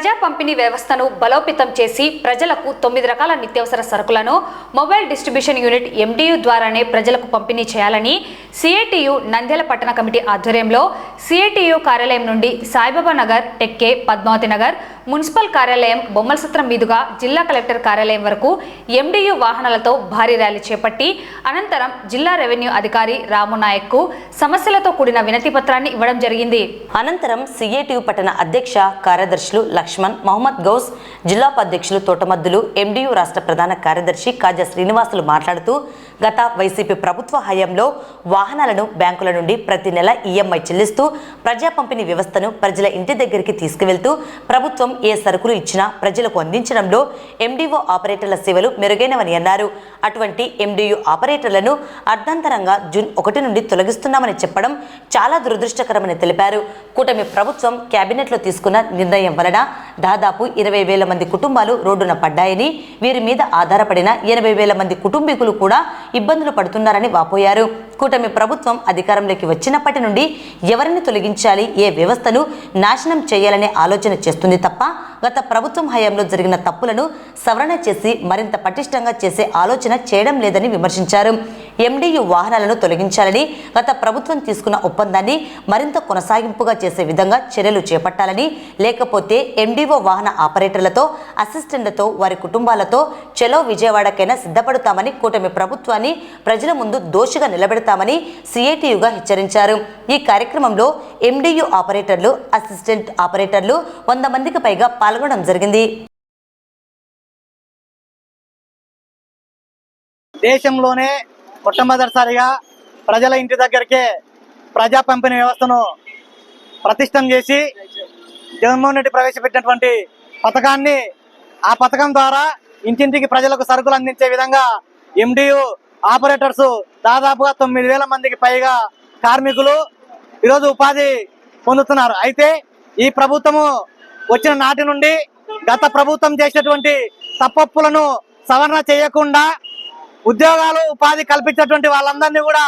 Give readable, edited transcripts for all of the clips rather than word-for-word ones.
ప్రజా పంపిణీ వ్యవస్థను బలోపేతం చేసి ప్రజలకు 9 రకాల నిత్యావసర సరుకులను మొబైల్ డిస్ట్రిబ్యూషన్ యూనిట్ MDU ద్వారానే ప్రజలకు పంపిణీ చేయాలని CITU నంద్యాల పట్టణ కమిటీ ఆధ్వర్యంలో CITU కార్యాలయం నుండి సాయిబాబా నగర్, టెక్కే, పద్మావతి నగర్, మున్సిపల్ కార్యాలయం, బొమ్మల సత్రం మీదుగా జిల్లా కలెక్టర్ కార్యాలయం వరకు MDU వాహనాలతో భారీ ర్యాలీ చేపట్టి అనంతరం జిల్లా రెవెన్యూ అధికారి రాము నాయక్కు సమస్యలతో కూడిన వినతి పత్రాన్ని ఇవ్వడం జరిగింది. అనంతరం CITU పట్టణ అధ్యక్ష కార్యదర్శులు లక్ష్మణ్, మహమ్మద్ గౌస్, జిల్లా ఉపాధ్యక్షులు తోటమద్దులు, MDU రాష్ట్ర ప్రధాన కార్యదర్శి కాజా శ్రీనివాసులు మాట్లాడుతూ గత వైసీపీ ప్రభుత్వ హయాంలో వాహనాలను బ్యాంకుల నుండి ప్రతి నెల EMI చెల్లిస్తూ ప్రజా పంపిణీ వ్యవస్థను ప్రజల ఇంటి దగ్గరికి తీసుకువెళ్తూ ప్రభుత్వం ఏ సరుకులు ఇచ్చినా ప్రజలకు అందించడంలో MDO ఆపరేటర్ల సేవలు మెరుగైనవని అన్నారు. అటువంటి MDU ఆపరేటర్లను అర్ధాంతరంగా జూన్ 1 నుండి తొలగిస్తున్నామని చెప్పడం చాలా దురదృష్టకరమని తెలిపారు. కూటమి ప్రభుత్వం కేబినెట్లో తీసుకున్న నిర్ణయం వలన దాదాపు 20,000 మంది కుటుంబాలు రోడ్డున పడ్డాయని, వీరి మీద ఆధారపడిన 80,000 మంది కుటుంబీకులు కూడా ఇబ్బందులు పడుతున్నారని వాపోయారు. కూటమి ప్రభుత్వం అధికారంలోకి వచ్చినప్పటి నుండి ఎవరిని తొలగించాలి, ఏ వ్యవస్థను నాశనం చేయాలనే ఆలోచన చేస్తుంది తప్ప గత ప్రభుత్వం హయాంలో జరిగిన తప్పులను సవరణ చేసి మరింత పటిష్టంగా చేసే ఆలోచన చేయడం లేదని విమర్శించారు. MDU వాహనాలను తొలగించాలని, గత ప్రభుత్వం తీసుకున్న ఒప్పందాన్ని మరింత కొనసాగింపుగా చేసే విధంగా చర్యలు చేపట్టాలని, లేకపోతే MDO వాహన ఆపరేటర్లతో, అసిస్టెంట్లతో, వారి కుటుంబాలతో చలో విజయవాడకైనా సిద్ధపడతామని, కూటమి ప్రభుత్వాన్ని ప్రజల ముందు దోషిగా నిలబెడతామని CITUగా హెచ్చరించారు. ఈ కార్యక్రమంలో MDU ఆపరేటర్లు, అసిస్టెంట్ ఆపరేటర్లు 100 మందికి పైగా పాల్గొనడం జరిగింది. దేశంలోనే మొట్టమొదటిసారిగా ప్రజల ఇంటి దగ్గరికే ప్రజా పంపిణీ వ్యవస్థను ప్రతిష్టం చేసి జగన్మోహన్ రెడ్డి ప్రవేశపెట్టినటువంటి పథకాన్ని, ఆ పథకం ద్వారా ఇంటింటికి ప్రజలకు సరుకులు అందించే విధంగా MDU ఆపరేటర్స్ దాదాపుగా 9,000 మందికి పైగా కార్మికులు ఈరోజు ఉపాధి పొందుతున్నారు. అయితే ఈ ప్రభుత్వము వచ్చిన నాటి నుండి గత ప్రభుత్వం చేసినటువంటి తప్పప్పులను సవరణ చేయకుండా ఉద్యోగాలు, ఉపాధి కల్పించేటువంటి వాళ్ళందరినీ కూడా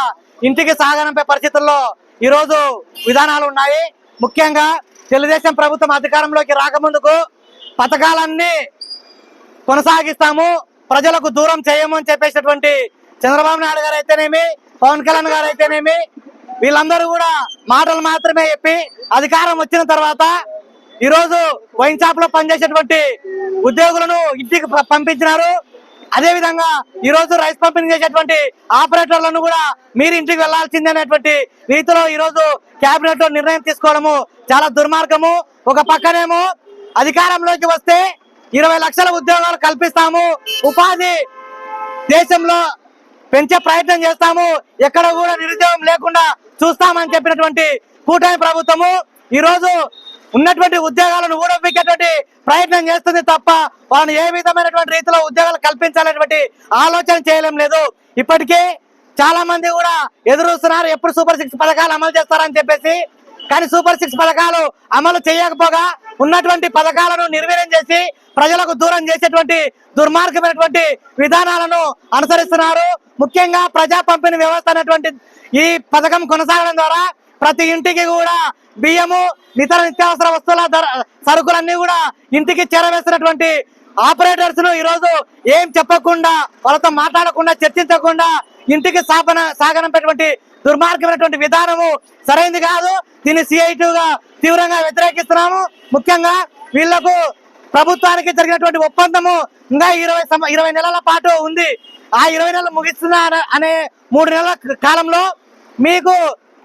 ఇంటికి సాగనంపే పరిస్థితుల్లో ఈరోజు విధానాలు ఉన్నాయి. ముఖ్యంగా తెలుగుదేశం ప్రభుత్వం అధికారంలోకి రాకముందుకు పథకాలన్నీ కొనసాగిస్తాము, ప్రజలకు దూరం చేయము అని చెప్పేసినటువంటి చంద్రబాబు నాయుడు గారు అయితేనేమి, పవన్ కళ్యాణ్ గారు అయితేనేమి, వీళ్ళందరూ కూడా మాటలు మాత్రమే చెప్పి అధికారం వచ్చిన తర్వాత ఈరోజు వైన్ షాప్ లో పనిచేసేటువంటి ఉద్యోగులను ఇంటికి పంపించినారు. అదే విధంగా ఈ రోజు రైస్ పంపిణీ చేసేటువంటి ఆపరేటర్లను కూడా మీరు ఇంటికి వెళ్లాల్సిందే అనేటువంటి రీతిలో ఈ రోజు కేబినెట్ లో నిర్ణయం తీసుకోవడము చాలా దుర్మార్గము. ఒక పక్కనేమో అధికారంలోకి వస్తే 20 లక్షల ఉద్యోగాలు కల్పిస్తాము, ఉపాధి దేశంలో పెంచే ప్రయత్నం చేస్తాము, ఎక్కడ కూడా నిరుద్యోగం లేకుండా చూస్తామని చెప్పినటువంటి కూటమి ప్రభుత్వము ఈ రోజు ఉన్నటువంటి ఉద్యోగాలను ఊడబిక్కేటువంటి ప్రయత్నం చేస్తుంది తప్ప వాళ్ళని ఏ విధమైనటువంటి రీతిలో ఉద్యోగాలు కల్పించాలనేటువంటి ఆలోచన చేయలేం లేదు. ఇప్పటికే చాలా మంది కూడా ఎదురుస్తున్నారు ఎప్పుడు సూపర్ 6 పథకాలు అమలు చేస్తారని చెప్పేసి. కానీ సూపర్ 6 పథకాలు అమలు చేయకపోగా ఉన్నటువంటి పథకాలను నిర్వీర్యం చేసి ప్రజలకు దూరం చేసేటువంటి దుర్మార్గమైనటువంటి విధానాలను అనుసరిస్తున్నారు. ముఖ్యంగా ప్రజా పంపిణీ వ్యవస్థ అనేటువంటి ఈ పథకం కొనసాగడం ద్వారా ప్రతి ఇంటికి కూడా బియ్యము, ఇతర నిత్యావసర వస్తువుల సరుకులన్నీ కూడా ఇంటికి చేరవేస్తున్నటువంటి ఆపరేటర్స్ ను ఈరోజు ఏం చెప్పకుండా, వాళ్ళతో మాట్లాడకుండా, చర్చించకుండా ఇంటికి సాగనంపేటువంటి దుర్మార్గమైనటువంటి విధానము సరైనది కాదు. దీన్ని CITUగా తీవ్రంగా వ్యతిరేకిస్తున్నాము. ముఖ్యంగా వీళ్లకు ప్రభుత్వానికి జరిగినటువంటి ఒప్పందము ఇంకా 20 నెలల పాటు ఉంది. ఆ 20 నెలలు ముగిస్తున్నా అనే 3 నెలల కాలంలో మీకు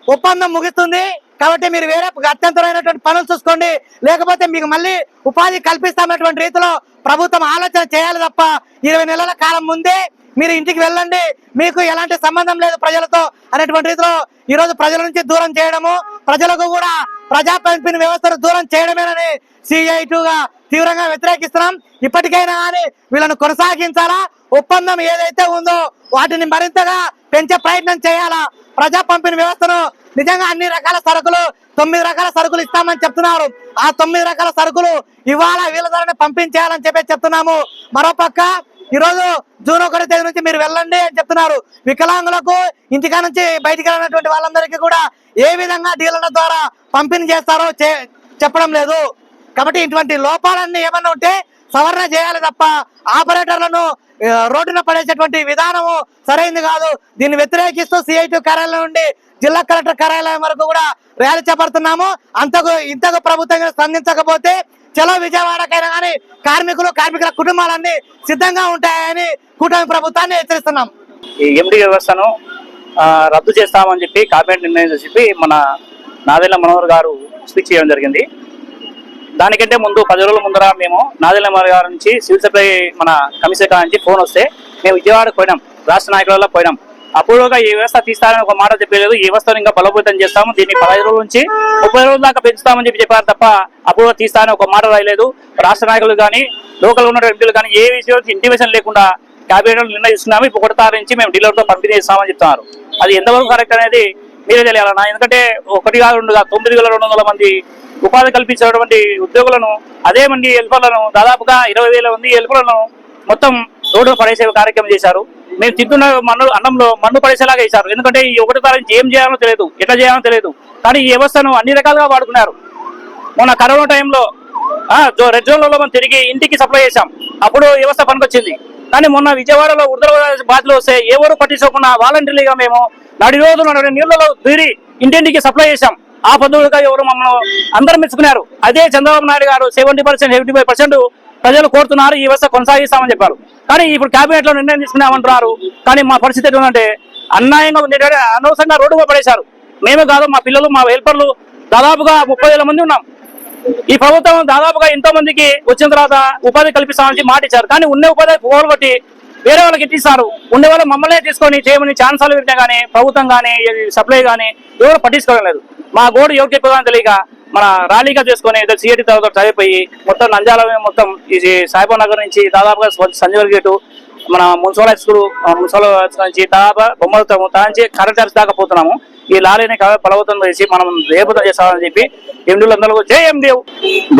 ఒప్పందం ముగిస్తుంది కాబట్టి మీరు వేరే అత్యంతమైనటువంటి పనులు చూసుకోండి, లేకపోతే మీకు మళ్ళీ ఉపాధి కల్పిస్తామన్నటువంటి రీతిలో ప్రభుత్వం ఆలోచన చేయాలి తప్ప 20 నెలల కాలం ముందే మీరు ఇంటికి వెళ్ళండి, మీకు ఎలాంటి సంబంధం లేదు ప్రజలతో అనేటువంటి రీతిలో ఈ రోజు ప్రజల నుంచి దూరం చేయడము, ప్రజలకు కూడా ప్రజా పంపిణీ వ్యవస్థను దూరం చేయడమేనని CITUగా తీవ్రంగా వ్యతిరేకిస్తున్నాం. ఇప్పటికైనా కానీ వీళ్ళను కొనసాగించాలా, ఒప్పందం ఏదైతే ఉందో వాటిని మరింతగా పెంచే ప్రయత్నం చేయాలా. ప్రజా పంపిణీ వ్యవస్థను నిజంగా అన్ని రకాల సరుకులు 9 రకాల సరుకులు ఇస్తామని చెప్తున్నారు. ఆ 9 రకాల సరుకులు ఇవాళ వీళ్ళ ద్వారానే పంపించేయాలని చెప్తున్నాము. మరోపక్క ఈరోజు జూన్ 1 తేదీ నుంచి మీరు వెళ్ళండి అని చెప్తున్నారు. వికలాంగులకు ఇంటికా నుంచి బయటికి వెళ్ళినటువంటి వాళ్ళందరికీ కూడా ఏ విధంగా డీలర్ల ద్వారా పంపిణీ చేస్తారో చెప్పడం లేదు. కాబట్టి ఇటువంటి లోపాలన్నీ ఏమన్నా ఉంటే సవరణ చేయాలి తప్ప ఆపరేటర్లను రోడ్డున పడేసేటువంటి విధానము సరైనది కాదు. దీన్ని వ్యతిరేకిస్తూ సిఐటి కార్యాలయం నుండి జిల్లా కలెక్టర్ కార్యాలయం వరకు కూడా ర్యాలీ చేపడుతున్నాము. ఇంతకు ప్రభుత్వం స్పందించకపోతే చలో విజయవాడకైనా కానీ కార్మికుల కుటుంబాలన్నీ సిద్ధంగా ఉంటాయని కూటమి ప్రభుత్వాన్ని హెచ్చరిస్తున్నాం. ఈ ఎండి వ్యవస్థను రద్దు చేస్తామని చెప్పి కేబినెట్ నిర్ణయం చెప్పి మన నాదెళ్ల మనోహర్ గారు స్పీచ్ చేయడం జరిగింది. దానికంటే ముందు 10 రోజుల ముందర మేము నాదెళ్ల మనోహర్ గారి నుంచి సివిల్ సప్లై మన కమిషనర్ నుంచి ఫోన్ వస్తే మేము విజయవాడకు పోయినాం, రాష్ట్ర నాయకులలో పోయినాం. అప్పుడుగా ఈ వ్యవస్థ తీస్తారని ఒక మాట చెప్పలేదు. ఈ వ్యవస్థను ఇంకా బలోపేతం చేస్తాము, దీన్ని 15 రోజుల నుంచి 30 రోజుల దాకా పెంచుతామని చెప్పారు తప్ప అప్పుడు తీస్తారని ఒక మాట రాయలేదు. రాష్ట్ర నాయకులు కానీ లోకల్ ఉన్న ఎంపీలు కానీ ఏ విషయం ఇంటిమేషన్ లేకుండా కేబినెట్ నిర్ణయిస్తున్నాము. ఇప్పుడు 1 తారీఖు నుంచి మేము డీలర్తో పంపిణీ చేస్తామని చెప్తున్నారు. అది ఎంతవరకు కరెక్ట్ అనేది మీరే తెలియాలన్నా. ఎందుకంటే 1 కాదు 2 కాదు 9,200 మంది ఉపాధి కల్పించినటువంటి ఉద్యోగులను, అదే మంది హెల్పర్లను, దాదాపుగా 20,000 మంది హెల్పర్లను మొత్తం రోడ్డు పడేసే కార్యక్రమం చేశారు. మేము తింటున్న అన్నంలో మన్ను పడేసేలాగా వేశారు. ఎందుకంటే ఈ 1 తారీఖు ఏం చేయాలో తెలియదు, ఎట్లా చేయాలో తెలియదు. కానీ ఈ వ్యవస్థను అన్ని రకాలుగా వాడుకున్నారు. మొన్న కరోనా టైంలో రెడ్ జోన్లలో మనం తిరిగి ఇంటికి సప్లై చేశాం, అప్పుడు వ్యవస్థ పనికొచ్చింది. కానీ మొన్న విజయవాడలో ఉత్తర బాధలు వస్తే ఎవరు పట్టించుకోకుండా వాలంటీర్లుగా మేము నడి రోజులు నీళ్లలో దూరి ఇంటింటికి సప్లై చేశాం. ఆ పద్ధతులుగా ఎవరు మమ్మల్ని అందరూ మెచ్చుకున్నారు. అదే చంద్రబాబు నాయుడు గారు 70%, 75% ప్రజలు కోరుతున్నారు ఈ వ్యవస్థ కొనసాగిస్తామని చెప్పారు. కానీ ఇప్పుడు కేబినెట్ లో నిర్ణయం తీసుకున్నామంటున్నారు. కానీ మా పరిస్థితి ఏంటంటే అన్యాయంగా ఉండేటంటే అనవసరంగా రోడ్డుగా పడేశారు. మేమే కాదు, మా పిల్లలు, మా హెల్పర్లు దాదాపుగా 30,000 మంది ఉన్నాం. ఈ ప్రభుత్వం దాదాపుగా ఎంతో మందికి వచ్చిన తర్వాత ఉపాధి కల్పిస్తామని మాట ఇచ్చారు. కానీ ఉన్న ఉపాధి పోగొట్టి వేరే వాళ్ళకి ఇట్టిస్తారు. ఉండే వాళ్ళు మమ్మల్నే తీసుకొని చేయమని ఛాన్సాలు పెట్టినా కానీ ప్రభుత్వం కానీ సప్లై కానీ ఎవరు పట్టించుకోవడం లేదు. మా గోడు ఎవరు చెప్పేదని తెలియక మన ర్యాలీగా చేసుకుని సిఐటి తర్వాత చదివిపోయి మొత్తం నంద్యాల మొత్తం ఈ సాయిబాబా నగర్ నుంచి దాదాపుగా సంజీవల్ గేటు మన మున్సిపల్ హై స్కూల్ నుంచి దాదాపు బొమ్మలతో నుంచి కరెంట్ చార్జ్ దాకా పోతున్నాము. ఈ లారీని బలవంతం చేసి మనం రేపు చేస్తామని చెప్పి ఎండీలందరూ జై ఎండి.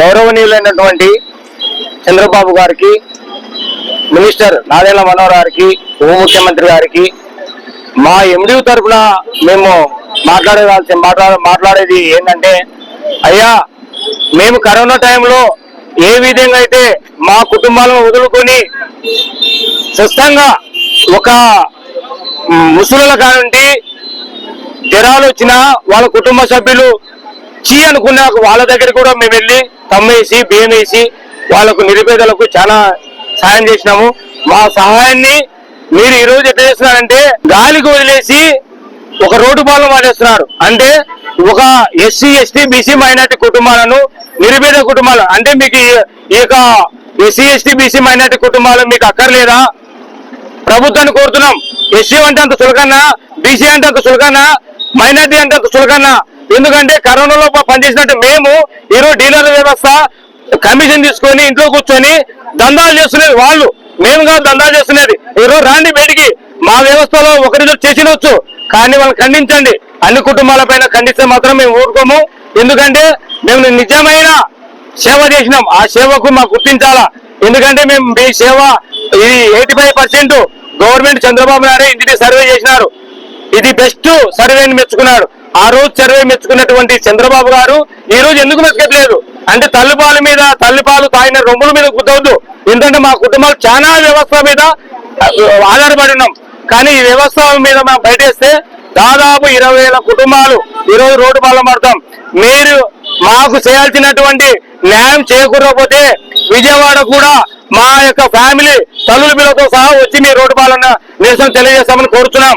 గౌరవనీయులైనటువంటి చంద్రబాబు గారికి, మినిస్టర్ నాదెళ్ల మనోహర్ గారికి, ఉప ముఖ్యమంత్రి గారికి మా ఎండి తరఫున మేము మాట్లాడేది ఏంటంటే, అయ్యా మేము కరోనా టైంలో ఏ విధంగా అయితే మా కుటుంబాలను వదులుకొని స్వస్థంగా ఒక ముసలుల కానుండి జ్వరాలు వచ్చినా వాళ్ళ కుటుంబ సభ్యులు అనుకున్న వాళ్ళ దగ్గర కూడా మేము వెళ్ళి తమ్మేసి బియ్యం వేసి వాళ్ళకు నిరుపేదలకు చాలా సాయం చేసినాము. మా సహాయాన్ని మీరు ఈ రోజు ఎట్లా చేస్తున్నారంటే గాలికి వదిలేసి ఒక రోడ్డు పాలన మానేస్తున్నారు. అంటే ఒక ఎస్సీ, ఎస్టీ, బీసీ మైనార్టీ కుటుంబాలను, నిరుపేద కుటుంబాలు అంటే మీకు ఈ యొక్క ఎస్సీ, ఎస్టీ, బీసీ మైనార్టీ కుటుంబాలు మీకు అక్కర్లేదా? ప్రభుత్వాన్ని కోరుతున్నాం. ఎస్సీ అంటే అంత చులకన్నా, బీసీ అంటే అంత చులకన్నా, మైనార్టీ అంటే అంత చులకన్నా. ఎందుకంటే కరోనాలో పనిచేసినట్టు మేము ఈరోజు డీలర్ వ్యవస్థ కమిషన్ తీసుకొని ఇంట్లో కూర్చొని దందాలు చేస్తున్నది వాళ్ళు, మేము కాదు దందాలు చేస్తున్నది. ఈరోజు రాండి బయటికి, మా వ్యవస్థలో ఒకరిద్దరు చేసినవచ్చు, కానీ వాళ్ళని ఖండించండి. అన్ని కుటుంబాల పైన ఖండిస్తే మాత్రం మేము ఊరుకోము. ఎందుకంటే మేము నిజమైన సేవ చేసినాం, ఆ సేవకు మాకు గుర్తించాలా. ఎందుకంటే మేము మీ సేవ ఇది 85% గవర్నమెంట్ చంద్రబాబు నాయుడు ఇంటిని సర్వే చేసినారు. ఇది బెస్ట్ సర్వేని మెచ్చుకున్నాడు. ఆ రోజు సర్వే మెచ్చుకున్నటువంటి చంద్రబాబు గారు ఈ రోజు ఎందుకు మెచ్చట్లేదు అంటే తల్లిపాలు తాగిన రొమ్ముల మీద కుదవద్దు. ఎందుకంటే మా కుటుంబాలు చాలా వ్యవస్థ మీద ఆధారపడి ఉన్నాం. కానీ ఈ వ్యవస్థ మీద మనం బయటేస్తే దాదాపు 20,000 కుటుంబాలు ఈరోజు రోడ్డు పాలన పడతాం. మీరు మాకు చేయాల్సినటువంటి న్యాయం చేకూరకపోతే విజయవాడ కూడా మా యొక్క ఫ్యామిలీ తల్లుల పిల్లలతో సహా వచ్చి మీ రోడ్డు పాలన నిరసన తెలియజేస్తామని కోరుతున్నాం.